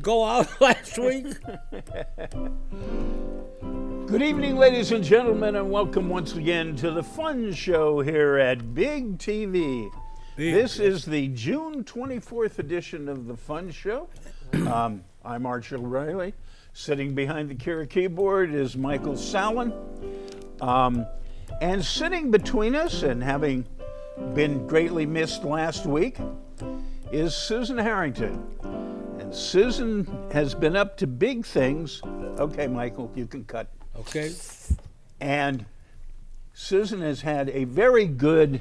go out last week? Good evening, ladies and gentlemen, and welcome once again to the Fun Show here at Big TV. This is the June 24th edition of the Fun Show. I'm Archie O'Reilly. Sitting behind the Kira keyboard is Michael Sallin. And sitting between us, and having been greatly missed last week, is Susan Harrington. And Susan has been up to big things. Okay, Michael, you can cut. Okay. And Susan has had a very good,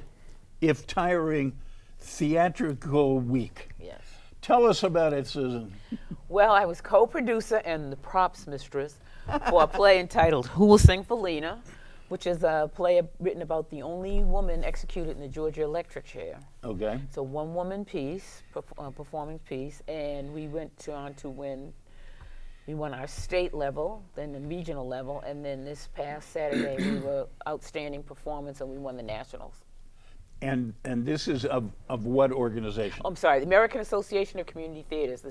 if tiring, theatrical week. Yes. Tell us about it, Susan. Well, I was co-producer and the props mistress for a play entitled Who Will Sing for Lena, which is a play written about the only woman executed in the Georgia electric chair. Okay. It's a one-woman piece, performing piece, and we went on to win. We won our state level, then the regional level, and then this past Saturday we were outstanding performance and we won the nationals. And this is of what organization? I'm sorry, the American Association of Community Theaters.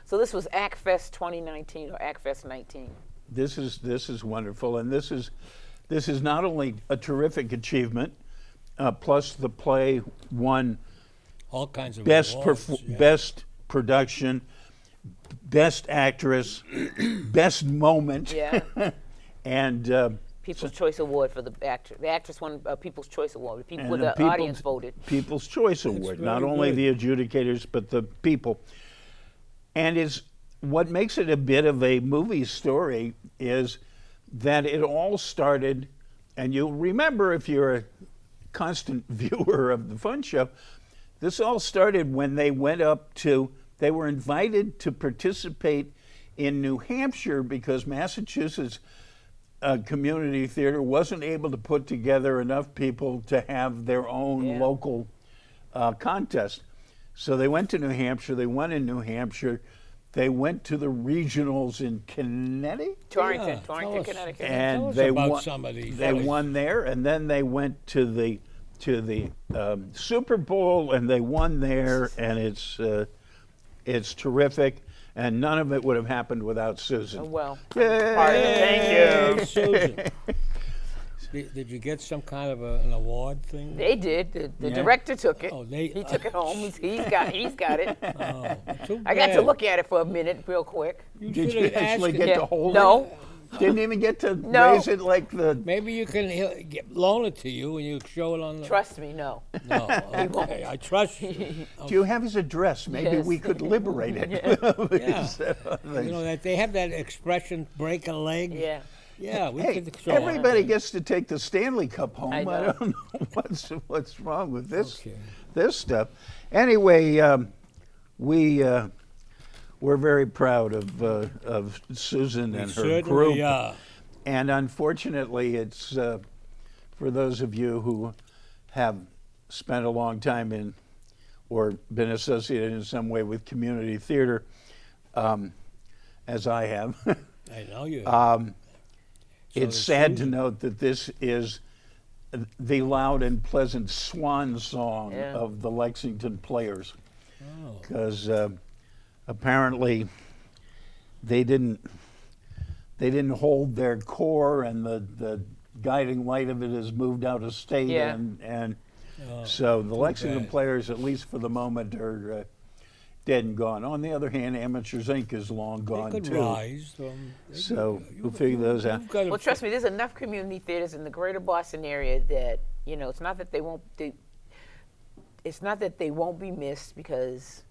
So this was ACFest 2019 or ACFest 19. This is wonderful, and this is not only a terrific achievement, plus the play won All kinds of best awards, yeah. best production, best actress, best moment, Yeah. and People's Choice Award for the actor. The actress won People's Choice Award. The and the People's- audience voted. People's Choice Award, not very only good. the adjudicators, but the people. And it's what makes it a bit of a movie story is that it all started, and you'll remember if you're a constant viewer of the Fun Show, this all started when they they were invited to participate in New Hampshire because Massachusetts Community Theater wasn't able to put together enough people to have their own local contest. So they went to New Hampshire, they won in New Hampshire, they went to the regionals in Connecticut, Torrington, Yeah, tell us. Connecticut. and Tell us they about won. some of these. They won there, and then they went to the Super Bowl, and they won there, and it's terrific. And none of it would have happened without Susan. Well, Yay! thank you. Susan. Did you get some kind of an award thing? They did. The Yeah. director took it. Oh, He took it home. He's got it. Oh, too I got to bad. look at it for a minute, real quick. You Did should you have actually asked get him. to hold No. it? Didn't even get to No. raise it like the. Maybe you can loan it to you and you show it on the. Trust me, no. No, okay, I trust you. Do you have his address? Maybe Yes. we could liberate it. Yeah. You know that they have that expression, break a leg. Yeah. Yeah, we Hey, could show everybody it. gets to take the Stanley Cup home. I I, know. don't know what's wrong with this Okay. this stuff. Anyway, we're very proud of Susan and her Certainly, group. yeah. And unfortunately, it's for those of you who have spent a long time in or been associated in some way with community theater, as I have. I know you. It's does sad to Susan. note that this is the loud and pleasant swan song Yeah. of the Lexington Players, Oh. because apparently they didn't hold their core, and the guiding light of it has moved out of state, Yeah. and Oh, so the Lexington bad. Players, at least for the moment, are dead and gone. On the other hand, Amateurs Inc. is long They gone could too. rise. So we'll figure those out. Well, trust me, there's enough community theaters in the greater Boston area that, it's not that they won't be missed, because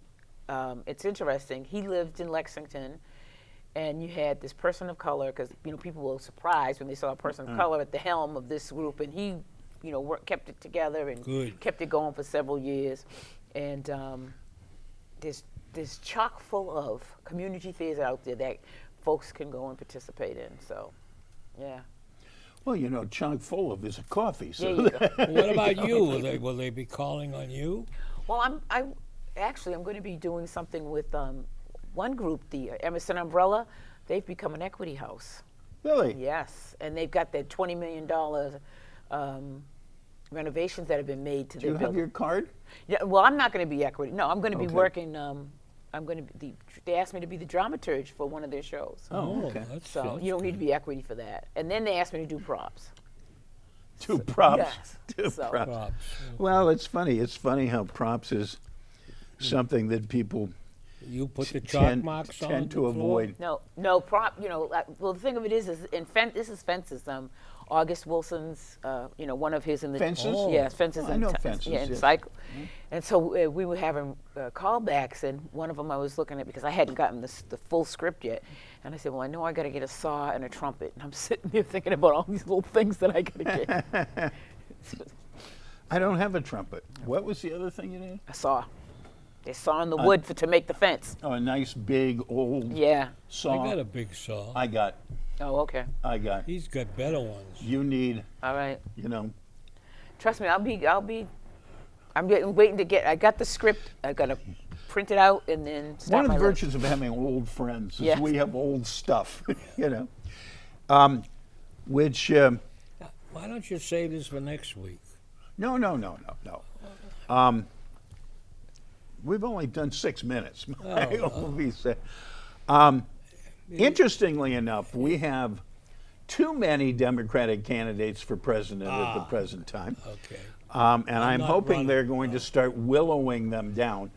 it's interesting. He lived in Lexington, and you had this person of color, because people were surprised when they saw a person of color at the helm of this group, and he kept it together and Good. kept it going for several years. And there's chock full of community theaters out there that folks can go and participate in. So, yeah. Well, chock full of is a coffee. So There you go. What about you? Will they be calling on you? Well, I'm going to be doing something with one group, the Emerson Umbrella. They've become an equity house. Really? Yes, and they've got that $20 million renovations that have been made to Do their you have building. your card? Yeah, well, I'm not going to be equity. No, I'm going to be Okay. working I'm going to be. They asked me to be the dramaturge for one of their shows. Oh, okay. So you don't need to be equity for that. And then they asked me to do props. Two props. Yes. Two So- props. Props. Well, it's funny. It's funny how props is something that people You put the chalk tend, marks on tend the to floor? avoid. No prop. Well, the thing of it is this is Fences. August Wilson's, one of his in the Fences? Oh. Yes, Fences. I in know t- Fences, Yeah, in yes. cycle. And so we were having callbacks, and one of them I was looking at because I hadn't gotten the full script yet, and I said, well, I know I got to get a saw and a trumpet, and I'm sitting there thinking about all these little things that I got to get. I don't have a trumpet. What was the other thing you need? A saw. They saw in the wood to make the fence. Oh, a nice big old Yeah. saw. I got a big saw. I got. Oh, okay. He's got better ones. You need, All right. Trust me, I'm waiting to get. I got the script. I got to print it out and then start one of my the list. virtues of having old friends is Yes. we have old stuff, which, Why don't you save this for next week? no. We've only done 6 minutes. Interestingly enough, we have too many Democratic candidates for president at the present time. Okay. And I'm not hoping running, they're going to start willowing them down.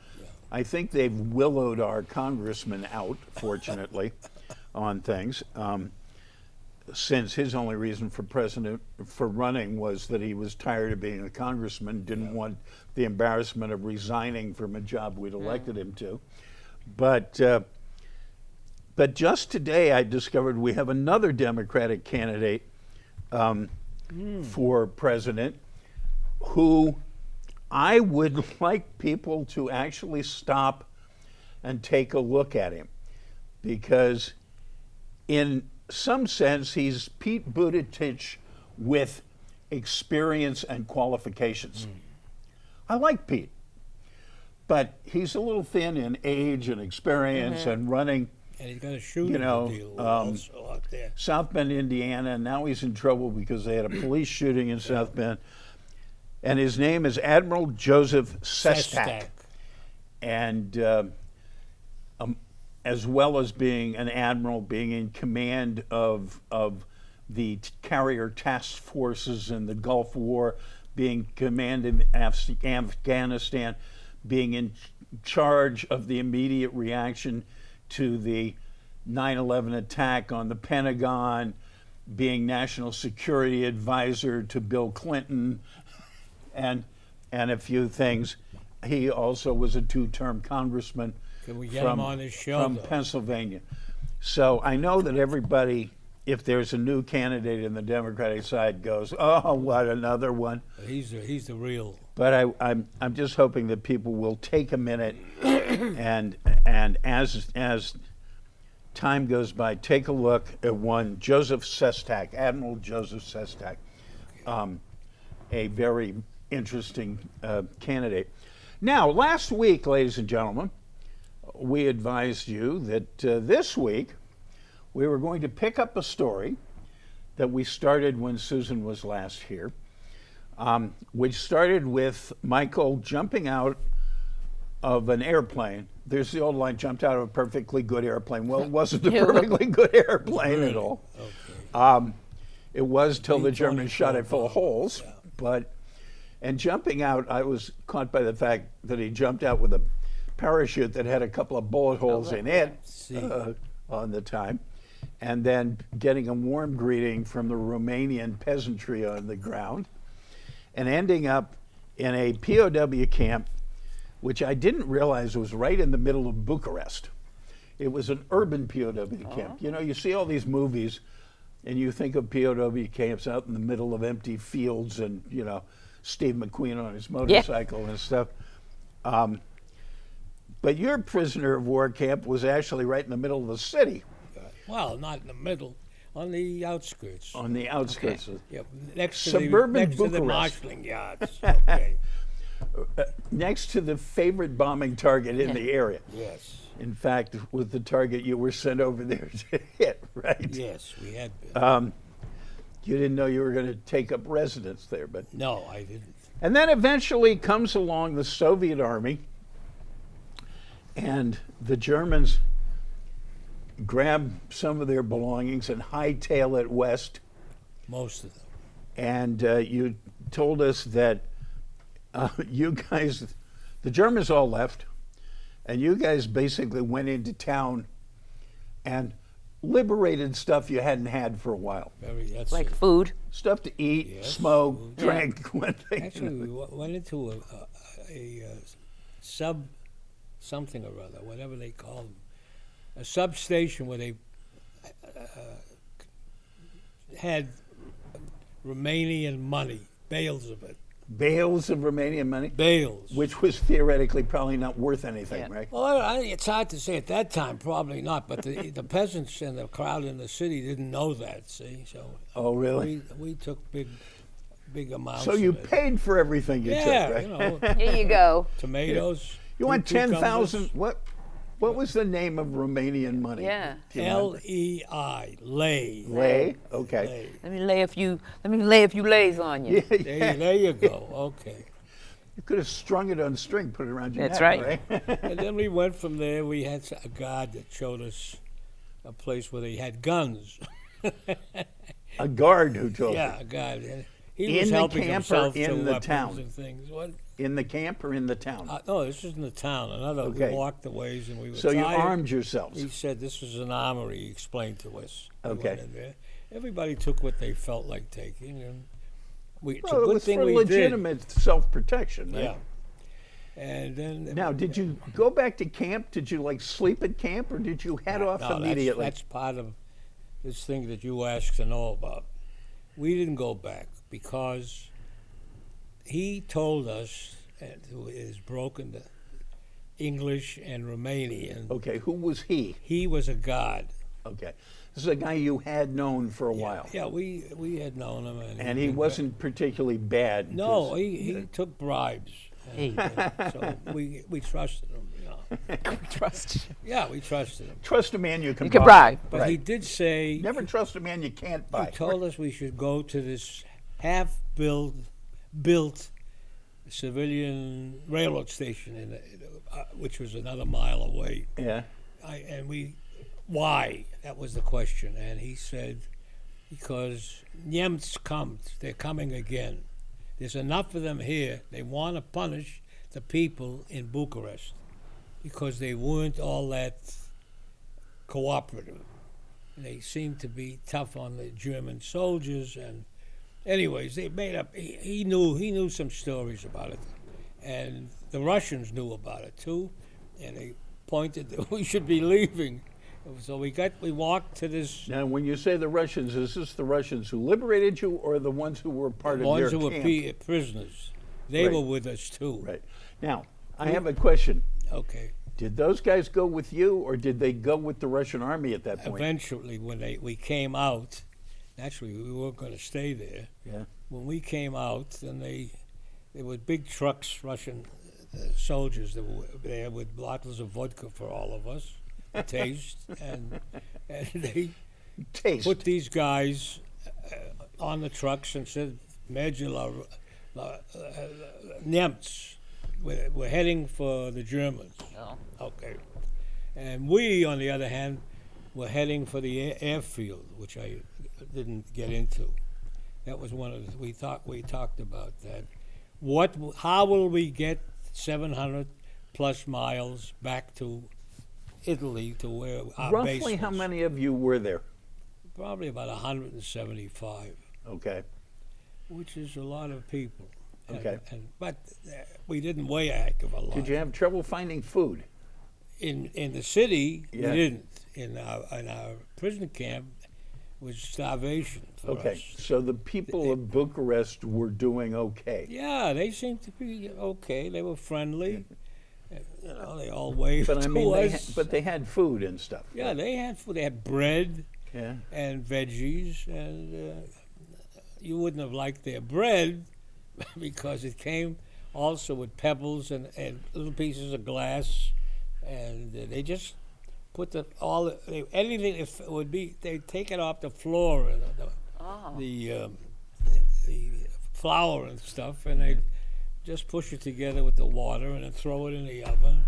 I think they've willowed our congressman out, fortunately, on things, since his only reason for running was that he was tired of being a congressman, didn't want the embarrassment of resigning from a job we'd elected him to. But just today, I discovered we have another Democratic candidate for president who I would like people to actually stop and take a look at him, because in some sense he's Pete Buttigieg with experience and qualifications. I like Pete, but he's a little thin in age and experience and running And he's got a shooting deal also out there. South Bend, Indiana. Now he's in trouble because they had a police shooting in South Bend. And his name is Admiral Joseph Sestak. And as well as being an admiral, being in command of the carrier task forces in the Gulf War, being commanded Afghanistan, being in charge of the immediate reaction to the 9/11 attack on the Pentagon, being national security advisor to Bill Clinton, and a few things. He also was a 2-term congressman Can we get him on his show, from though? Pennsylvania. So I know that everybody, if there's a new candidate in the Democratic side, goes, "Oh, what, another one?" He's the real. But I'm just hoping that people will take a minute and as time goes by, take a look at one Joseph Sestak, Admiral Joseph Sestak, a very interesting candidate. Now, last week, ladies and gentlemen, we advised you that this week we were going to pick up a story that we started when Susan was last here, which started with Michael jumping out of an airplane. There's the old line, jumped out of a perfectly good airplane. Well, it wasn't a perfectly good airplane at all. Okay. It was till the Germans B-24 shot it full of bomb. holes. Yeah. And jumping out, I was caught by the fact that he jumped out with a parachute that had a couple of bullet holes in it on the time. And then getting a warm greeting from the Romanian peasantry on the ground. And ending up in a POW camp, which I didn't realize was right in the middle of Bucharest. It was an urban POW camp. You know, you see all these movies and you think of POW camps out in the middle of empty fields and, you know, Steve McQueen on his motorcycle and stuff. But your prisoner of war camp was actually right in the middle of the city. Well, not in the middle, on the outskirts. On the outskirts. Yep, next to Suburban next to the Bucharest. marshalling yards. Okay. Next to the favorite bombing target in the area. Yes. In fact, with the target you were sent over there to hit, right? Yes, we had been. You didn't know you were going to take up residence there, but No, I didn't. and then eventually comes along the Soviet army and the Germans grab some of their belongings and hightail it west. Most of them. And you told us that you guys, the Germans all left, and you guys basically went into town and liberated stuff you hadn't had for a while. That's Like it. food. Stuff to eat, Yes, smoke, food. drink. When they, Actually, we went into a sub something or other, whatever they call them, a substation where they had Romanian money, bales of it, bales of Romanian money, bales. which was theoretically probably not worth anything, Yeah. right? Well, it's hard to say at that time, probably not, but the peasants and the crowd in the city didn't know that, see? So Oh, really? we took big amounts So you of it. paid for everything you Yeah, took, right? you know, Here you go. tomatoes. You want cucumbers. 10,000? What was the name of Romanian money? Yeah. Do you remember? Lei, lei. Lei? Okay. Lei. Let me lay a few lays on you. There you go. Okay. You could have strung it on a string, put it around your That's neck, right. And then we went from there. We had a guard that showed us a place where they had guns. A guard who told Yeah, you. a guard. And he was In the helping camp or himself in to the weapons town? and things. What? In the camp or in the town? No, this is in the town. Another. Okay. We walked the ways and we were So you tired. armed yourselves. He said this was an armory. He explained to us. We Okay. went in there. Everybody took what they felt like taking, and it's Well, a it good was thing for we legitimate self-protection, right? did. Yeah. And then Now, did you go back to camp? Did you like sleep at camp, or did you head off No, immediately? That's part of this thing that you asked to know about. We didn't go back because he told us, and who is broken English and Romanian. Okay, who was he? He was a guard. Okay, this is a guy you had known for a while, Yeah, we had known him, and he wasn't particularly bad. No, 'cause- he took bribes. And, so we trusted him. You know. Trust you. Yeah, we trusted him. Trust a man you can You can buy. bribe. But Right. he did say Never trust a man you can't buy. he told us we should go to this half-built civilian railroad station, which was another mile away. Yeah. Why? That was the question. And he said, because Niems kommt, they're coming again. There's enough of them here. They want to punish the people in Bucharest because they weren't all that cooperative. They seemed to be tough on the German soldiers, and anyways, they made up. He knew some stories about it, and the Russians knew about it too, and they pointed that we should be leaving. So we walked to this. Now, when you say the Russians, is this the Russians who liberated you, or the ones who were part of Ones your who camp? were prisoners. They Right. were with us too. Right. Now, I have a question. Okay. Did those guys go with you, or did they go with the Russian army at that point? Eventually, when we came out, naturally we weren't going to stay there. Yeah. When we came out, then there were big trucks, Russian soldiers that were there with bottles of vodka for all of us to taste, and they Taste. put these guys on the trucks and said, "Medjula, Nemts, we're heading for the Germans." Oh. Okay. And we, on the other hand, were heading for the airfield, which I didn't get into. That was one of the, we talked about that. How will we get 700 plus miles back to Italy, to where our base Roughly how was? many of you were there? Probably about 175, Okay. which is a lot of people. Okay. But we didn't weigh a heck of a lot. Did you have trouble finding food? In the city, Yeah. we didn't. In our prison camp, was starvation for Okay. us. So the people of Bucharest were doing okay. Yeah, they seemed to be okay. They were friendly. You know, they all waved But I to mean, us. but they had food and stuff. Yeah, they had food. They had bread Yeah. and veggies, and you wouldn't have liked their bread because it came also with pebbles and little pieces of glass, and they just put anything. If it would be, they'd take it off the floor and the flour and stuff, and they'd just push it together with the water and then throw it in the oven.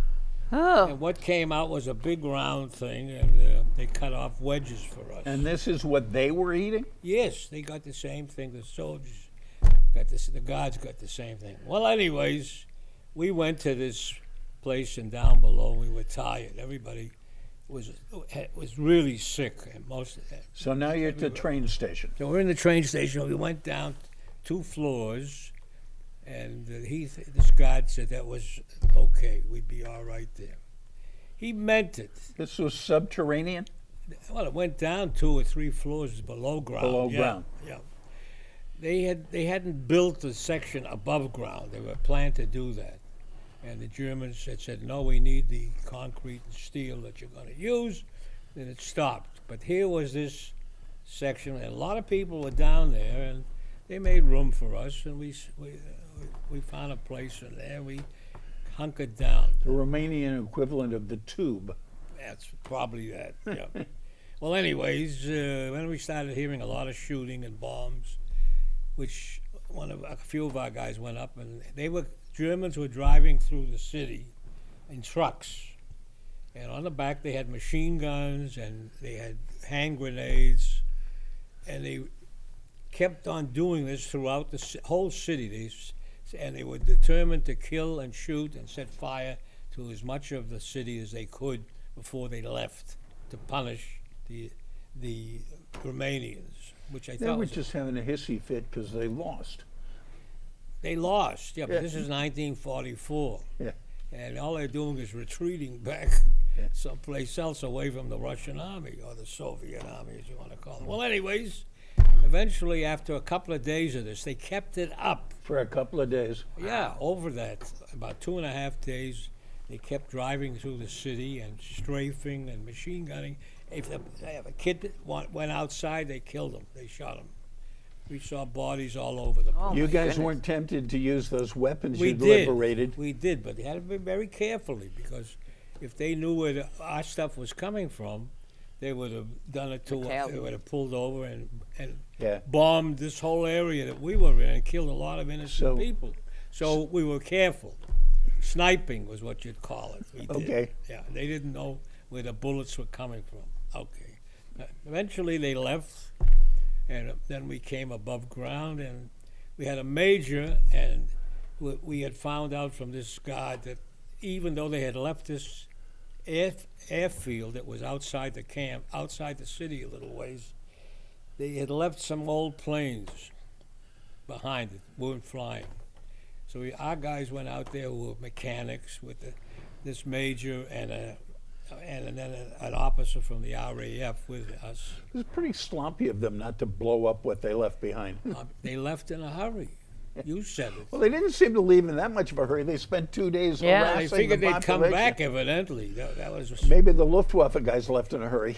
Oh. And what came out was a big round thing, and they cut off wedges for us. And this is what they were eating? Yes, they got the same thing. The soldiers got this. The guards got the same thing. Well, anyways, we went to this place, and down below we were tired. Everybody was really sick, and most. So now you're at the train station. So we're in the train station. We went down 2 floors, and this guard said that was okay. We'd be all right there. He meant it. This was subterranean? Well, it went down 2 or 3 floors below ground. Below Yeah, ground. Yeah. They hadn't built a section above ground. They were planning to do that. And the Germans had said, no, we need the concrete and steel that you're going to use. Then it stopped. But here was this section, and a lot of people were down there, and they made room for us, and we found a place in there. We hunkered down. The Romanian equivalent of the tube. That's probably that. Yeah. Well, anyways, when we started hearing a lot of shooting and bombs, which a few of our guys went up, and Germans were driving through the city in trucks, and on the back they had machine guns and they had hand grenades, and they kept on doing this throughout the whole city. And they were determined to kill and shoot and set fire to as much of the city as they could before they left to punish the Romanians, which I They thought were was just having a hissy fit because they lost. They lost, yeah, but Yeah. this is 1944. Yeah. And all they're doing is retreating back Yeah. someplace else away from the Russian army, or the Soviet army, as you want to call it. Well, anyways, eventually, after a couple of days of this, they kept it up. For a couple of days. Yeah, over that, about 2.5 days, they kept driving through the city and strafing and machine gunning. If a kid went outside, they killed him. They shot him. We saw bodies all over the place. Oh, You my guys goodness. weren't tempted to use those weapons We you'd did. liberated. We did, but they had to be very carefully, because if they knew where our stuff was coming from, they would have done it to us. Tell They them. would have pulled over and Yeah. bombed this whole area that we were in and killed a lot of innocent So- people. So we were careful. Sniping was what you'd call it. We did. Okay. Yeah, they didn't know where the bullets were coming from. Okay. Eventually they left, and then we came above ground, and we had a major, and we had found out from this guard that even though they had left this airfield that was outside the camp, outside the city a little ways, they had left some old planes behind it, weren't flying. So our guys went out there who were mechanics with this major and then an officer from the RAF with us. It was pretty sloppy of them not to blow up what they left behind. They left in a hurry. You said it. Well, they didn't seem to leave in that much of a hurry. They spent 2 days Yeah. I harassing figured the they'd come population. back, evidently. That was Maybe the Luftwaffe guys left in a hurry.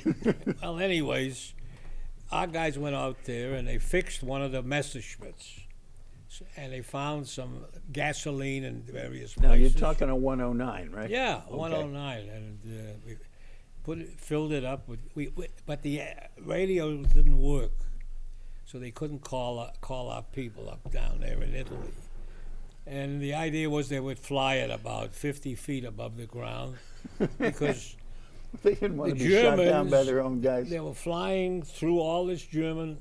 well. Anyways, our guys went out there and they fixed one of the Messerschmitts, and they found some gasoline in various places. Now, you're talking a 109, right? Yeah, Okay. 109, and we filled it up with. But the radio didn't work, so they couldn't call our people up down there in Italy. And the idea was they would fly at about 50 feet above the ground, because They didn't want the to be shot down Germans, by their own guys. they were flying through all this German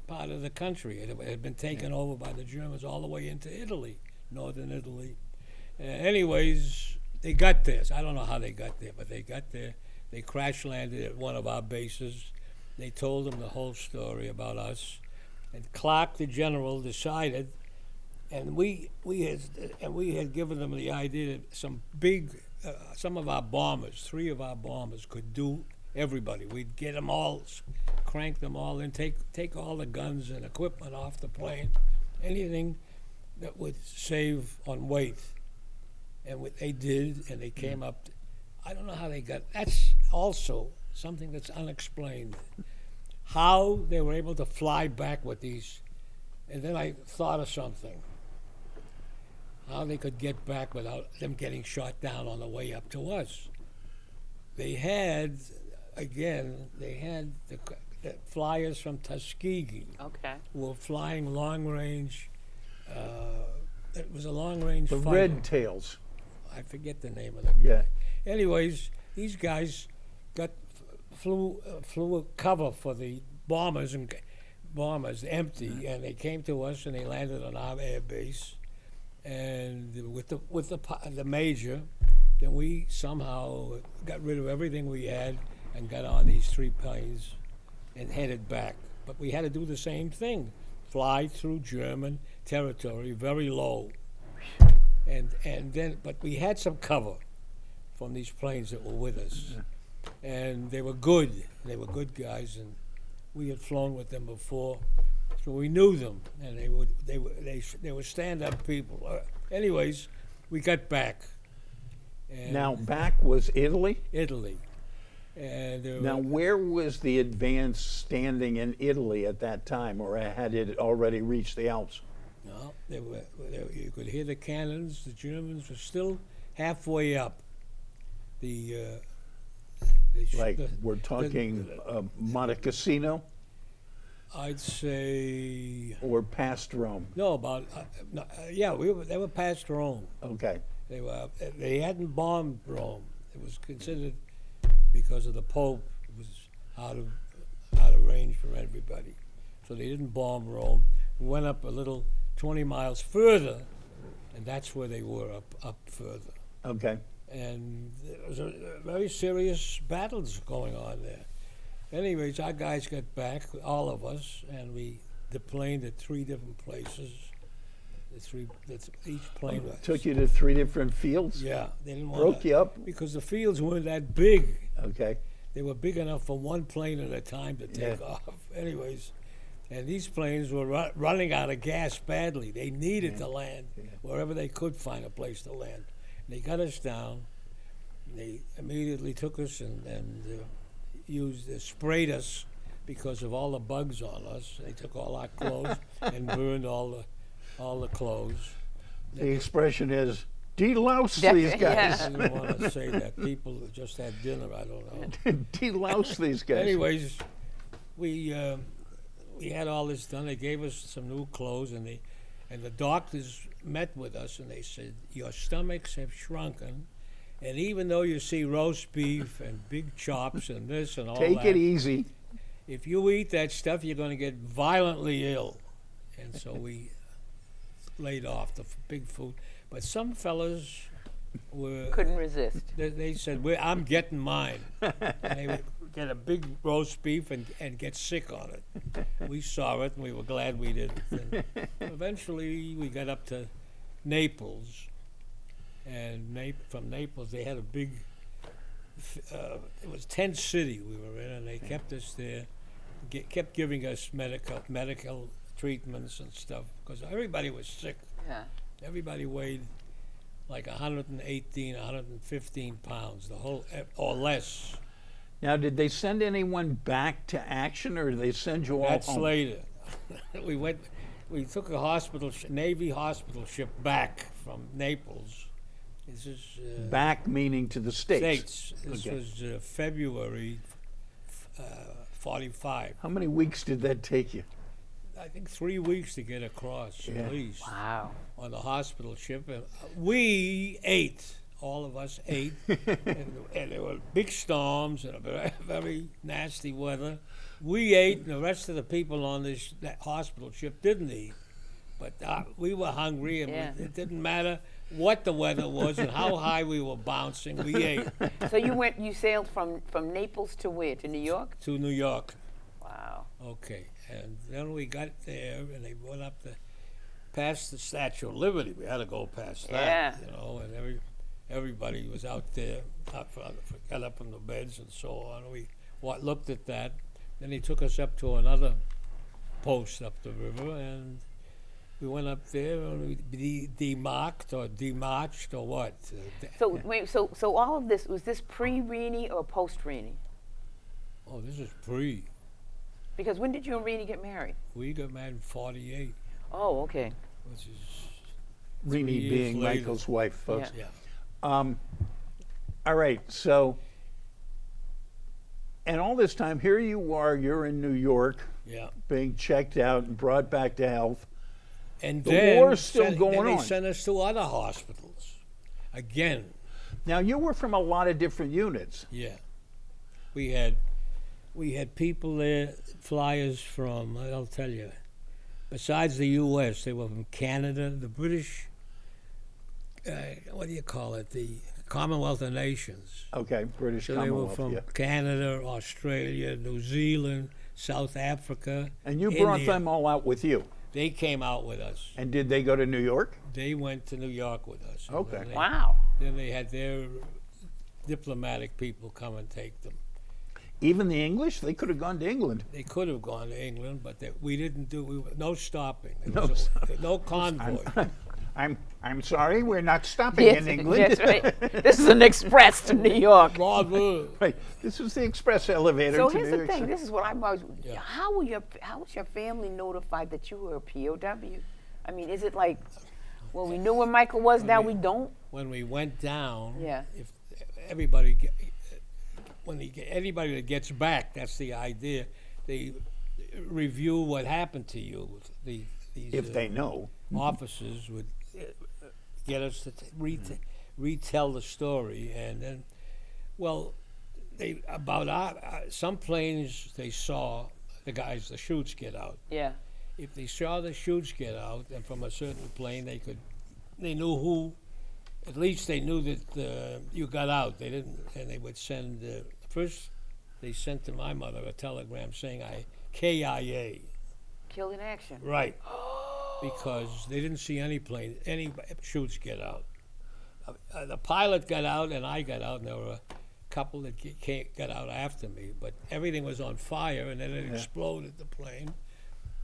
part of the country. It had been taken over by the Germans all the way into Italy, northern Italy. Anyways, they got there. So I don't know how they got there, but they got there. They crash landed at one of our bases. They told them the whole story about us. And Clark, the general, decided, and we had given them the idea that some of our bombers, 3 of our bombers, could do everybody. We'd get them all, crank them all in, take all the guns and equipment off the plane, anything that would save on weight. And what they did, and they came up. I don't know how they got. That's also something that's unexplained. How they were able to fly back with these, and then I thought of something. How they could get back without them getting shot down on the way up to us. They had the flyers from Tuskegee Okay. who were flying long range. It was a long range The fighter. Red Tails. I forget the name of the Yeah. Anyways, these guys flew a cover for the bombers empty, and they came to us and they landed on our air base, and with the major, then we somehow got rid of everything we had and got on these 3 planes and headed back. But we had to do the same thing, fly through German territory very low, and then but we had some cover from these planes that were with us, and they were good. They were good guys, and we had flown with them before, so we knew them, and they were stand-up people. Anyways, we got back. And Now, back was Italy? Italy, and Now, where was the advance standing in Italy at that time, or had it already reached the Alps? no, you could hear the cannons. The Germans were still halfway up. Like, we're talking Monte Cassino I'd say or past Rome? no, about yeah, they were past Rome. Okay. They hadn't bombed Rome. It was considered, because of the Pope, it was out of range for everybody. So they didn't bomb Rome. We went up a little 20 miles further, and that's where they were, up further. Okay. And there was a very serious battles going on there. Anyways, our guys got back, all of us, and we deplaned at 3 different places. Each plane Took you to 3 different fields? Yeah, they didn't want Broke you up? because the fields weren't that big. Okay. They were big enough for one plane at a time to take Yeah. off. Anyways, and these planes were running out of gas badly. They needed to land wherever they could find a place to land. They got us down. They immediately took us and sprayed us because of all the bugs on us. They took all our clothes and burned all the clothes. The expression is, delouse Def- these guys. I didn't want to say that. People just had dinner. I don't know. Delouse these guys. Anyways, we had all this done. They gave us some new clothes, and the doctors met with us, and they said, your stomachs have shrunken, and even though you see roast beef and big chops and this and all Take that, it easy. if you eat that stuff, you're going to get violently ill. And so we laid off the big food. But some fellas Couldn't resist. they said, I'm getting mine. And they would get a big roast beef and get sick on it. We saw it, and we were glad we didn't. And eventually, we got up to Naples. And from Naples, they had a big, it was tent city we were in, and they kept us there, kept giving us medical treatments and stuff, because everybody was sick. Yeah. Everybody weighed like 118, 115 pounds, or less. Now, did they send anyone back to action, or did they send you all That's home? later. We took a Navy hospital ship back from Naples. This is Back meaning to the States. This Okay. was February 45. How many weeks did that take you? I think 3 weeks to get across, Yeah. at least, Wow. on the hospital ship. And we ate. All of us ate. and there were big storms and a very, very nasty weather. We ate, and the rest of the people on that hospital ship didn't eat. But we were hungry, and Yeah. it didn't matter what the weather was and how high we were bouncing. We ate So you sailed from Naples to where? To New York? to New York. Wow. Okay, and then we got there, and they went up past the Statue of Liberty. We had to go past that, and everybody was out there, got up from the beds and so on. We looked at that. Then he took us up to another post up the river, and we went up there, and we demarched or what? So wait, so all of this, was this pre-Rennie or post-Rennie? Oh, this is pre. Because when did you and Rennie get married? We got married in 48, Oh, okay. which is, Renee years being later. Michael's wife, folks. yeah. All right, so, and all this time, here you are, you're in New York, Yeah. being checked out and brought back to health. And The then war's still then going they on. sent us to other hospitals. again. Now, you were from a lot of different units. Yeah, we had people there, flyers from, I'll tell you, besides the U.S., they were from Canada, the British, what do you call it, the Commonwealth of Nations. Okay, British So they were Commonwealth, from yeah. Canada, Australia, New Zealand, South Africa. And you brought India. them all out with you. They came out with us. And did they go to New York? They went to New York with us. And Okay. then they- Wow. Then they had their diplomatic people come and take them. Even the English? They could have gone to England. They could have gone to England, but we didn't do. No stopping. There No was stop- no convoy. I'm sorry, we're not stopping Yes, in England. that's right. This is an express to New York. Bravo. Right. This is the express elevator So to here's New the York thing. City. This is what I'm always. Yeah. How was your family notified that you were a POW? I mean, is it like, well, we knew where Michael was, now we don't? When we went down, Yeah. if everybody, anybody that gets back, that's the idea. They review what happened to you. These If they know. officers would get us to retell the story, and then, well, they about some planes they saw the chutes get out. Yeah. If they saw the chutes get out, and from a certain plane, they knew who. At least they knew that you got out. They didn't, and they would send. First, they sent to my mother a telegram saying KIA. Killed in action. Right. Because they didn't see any chutes get out. The pilot got out, and I got out, and there were a couple that got out after me. But everything was on fire, and then it exploded, the plane.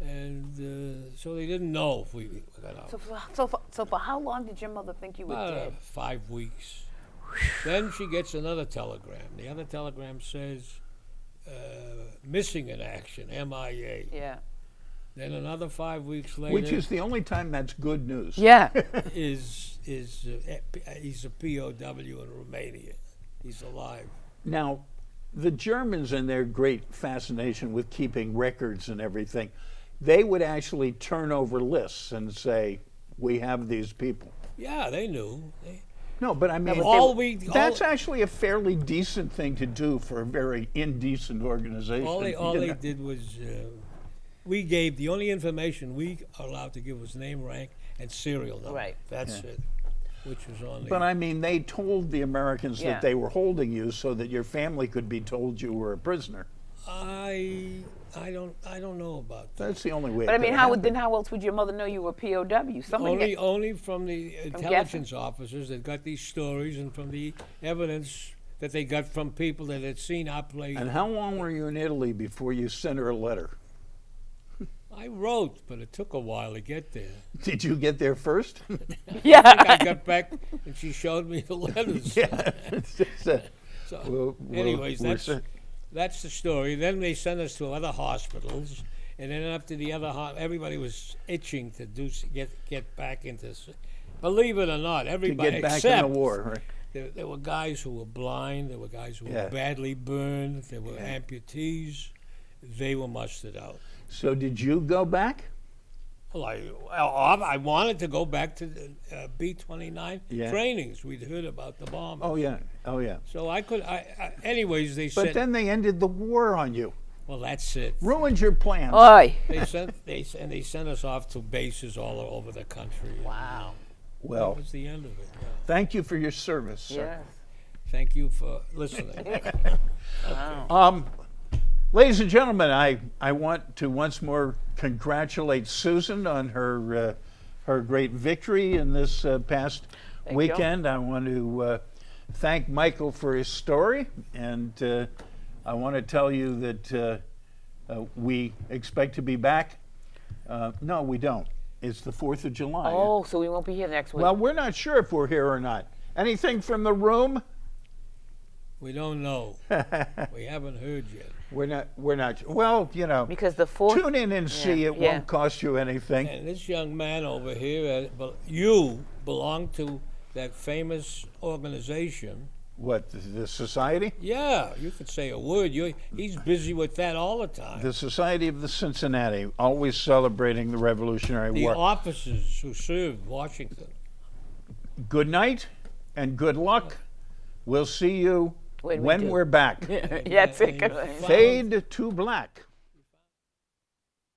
And so they didn't know if we got out. So for how long did your mother think you were dead? 5 weeks. Then she gets another telegram. The other telegram says, missing in action, MIA. Yeah. Then another 5 weeks later. Which is the only time that's good news. Yeah. he's a POW in Romania. He's alive. Now, the Germans and their great fascination with keeping records and everything, they would actually turn over lists and say, we have these people. Yeah, they knew. No, but I mean, that's actually a fairly decent thing to do for a very indecent organization. All you they know. did was we gave the only information we are allowed to give was name, rank, and serial number. Right. That's it. Which was on the. But I mean, they told the Americans Yeah. that they were holding you so that your family could be told you were a prisoner. I don't know about that. That's the only way. But I it mean, could how happen. else would your mother know you were POW? Somebody Only from the intelligence officers that got these stories, and from the evidence that they got from people that had seen our play. And how long were you in Italy before you sent her a letter? I wrote, but it took a while to get there. Did you get there first? Yeah. I got back, and she showed me the letters. Yeah. It's just, So, anyways, that's the story. Then they sent us to other hospitals, and then after the other everybody was itching to get back into. Believe it or not, to everybody get back except in the war, right? there were guys who were blind. There were guys who Yeah. were badly burned. There were amputees. They were mustered out. So did you go back? Well, I wanted to go back to the B-29 Yeah. trainings. We'd heard about the bomb. Oh yeah, oh yeah. So I could. Anyways, they But said. then they ended the war on you. Well, that's it. Ruined your plans. Oi. They sent us off to bases all over the country. Wow. Well, That was the end of it. Yeah. thank you for your service, sir. Yes. Thank you for listening. Ladies and gentlemen, I want to once more congratulate Susan on her great victory in this past Thank weekend. I want to thank Michael for his story, and I want to tell you that we expect to be back. No, we don't. It's the 4th of July. Oh, so we won't be here next week. Well, we're not sure if we're here or not. Anything from the room? We don't know. We haven't heard yet. We're not. Well, you know, because the 4th. tune in and see. It yeah. won't cost you anything. And this young man over here, you belong to that famous organization. What, the society? Yeah, you could say a word. He's busy with that all the time. The Society of the Cincinnati, always celebrating the Revolutionary The War. officers who served Washington. Good night and good luck. We'll see you When we when do. we're back. That's it. And Good. follow- Fade to black.